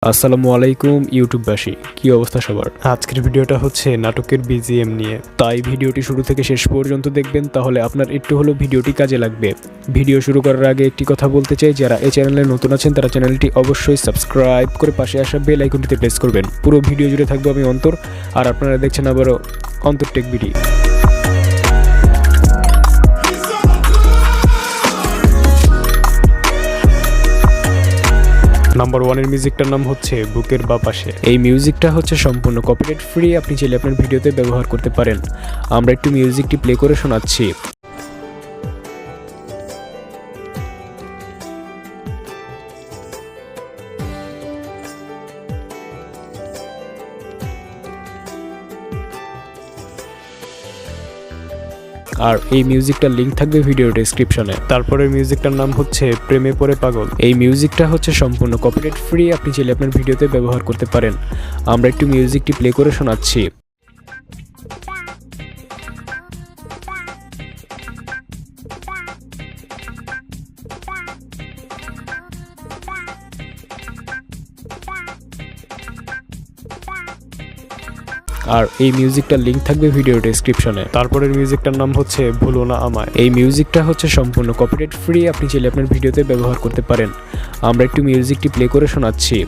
আসসালামু আলাইকুম ইউটিউববাসী, কি অবস্থা সবার। আজকের ভিডিওটা হচ্ছে নাটকের বিজিএম নিয়ে, তাই ভিডিওটি শুরু থেকে শেষ পর্যন্ত দেখবেন, তাহলে আপনার একটু হলেও ভিডিওটি কাজে লাগবে। ভিডিও শুরু করার আগে একটি কথা বলতে চাই, যারা এই চ্যানেলে নতুন আছেন তারা চ্যানেলটি অবশ্যই সাবস্ক্রাইব করে পাশে আসা বেল আইকনটিতে প্রেস করবেন। পুরো ভিডিও জুড়ে থাকবো আমি অন্তর, আর আপনারা দেখছেন আবারও অন্তর টেক ভিডিও। নাম্বার 1 এর মিউজিকটার নাম হচ্ছে বুকের বাপাশে। এই মিউজিকটা হচ্ছে সম্পূর্ণ কপিরাইট ফ্রি, আপনি চাইলে আপনার ভিডিওতে ব্যবহার করতে পারেন। আমরা একটু মিউজিকটি প্লে করে শোনাচ্ছি। আর এই মিউজিকটার লিংক থাকবে ভিডিও ডেসক্রিপশনে। তারপরে মিউজিকটার নাম হচ্ছে প্রেমে পড়ে পাগল। এই মিউজিকটা হচ্ছে সম্পূর্ণ কপিরাইট ফ্রি, আপনি চাইলে আপনার ভিডিওতে ব্যবহার করতে পারেন। আমরা একটু মিউজিকটি প্লে করে শোনাচ্ছি। আর এই মিউজিকটার লিংক থাকবে ভিডিও ডেসক্রিপশনে। তারপরের মিউজিকটার নাম হচ্ছে ভুলো না আমায়। এই মিউজিকটা হচ্ছে সম্পূর্ণ কপিরাইট ফ্রি, আপনি চাইলে আপনার ভিডিওতে ব্যবহার করতে পারেন। আমরা একটু মিউজিকটি প্লে করে শোনাচ্ছি।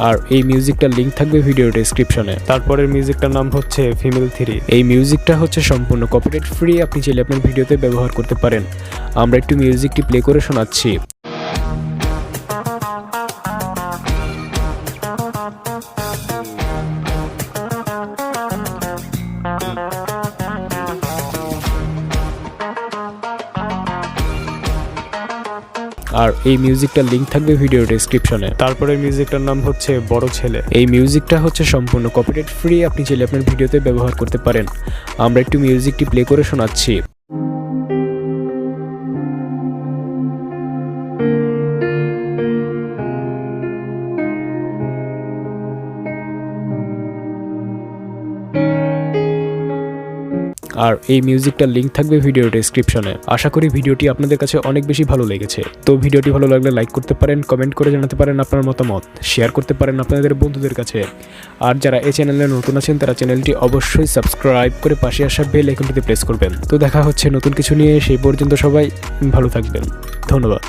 আর এই মিউজিকটার লিংক থাকবে ভিডিও ডেসক্রিপশনে। তারপরের মিউজিকটার নাম হচ্ছে ফিমেল 3। এই মিউজিকটা হচ্ছে সম্পূর্ণ কপিরাইট ফ্রি, আপনি চাইলে আপনার ভিডিওতে ব্যবহার করতে পারেন। আমরা একটু মিউজিকটি প্লে করে শোনাচ্ছি। আর এই মিউজিকটার লিংক থাকবে ভিডিও ডেসক্রিপশনে। তারপরে মিউজিকটার নাম হচ্ছে বড় ছেলে। এই মিউজিকটা হচ্ছে সম্পূর্ণ কপিরাইট ফ্রি, আপনি চাইলে আপনার ভিডিওতে ব্যবহার করতে পারেন। আমরা একটু মিউজিকটি প্লে করে শোনাচ্ছি। আর এই মিউজিকটার লিংক থাকবে ভিডিও ডেসক্রিপশনে। আশা করি ভিডিওটি আপনাদের কাছে অনেক বেশি ভালো লেগেছে। তো ভিডিওটি ভালো লাগলে লাইক করতে পারেন, কমেন্ট করে জানাতে পারেন আপনার মতামত, শেয়ার করতে পারেন আপনাদের বন্ধুদের কাছে। আর যারা এই চ্যানেলে নতুন আছেন তারা চ্যানেলটি অবশ্যই সাবস্ক্রাইব করে পাশে আসা বেল আইকনটিতে প্রেস করবেন। তো দেখা হচ্ছে নতুন কিছু নিয়ে, সেই পর্যন্ত সবাই ভালো থাকবেন। ধন্যবাদ।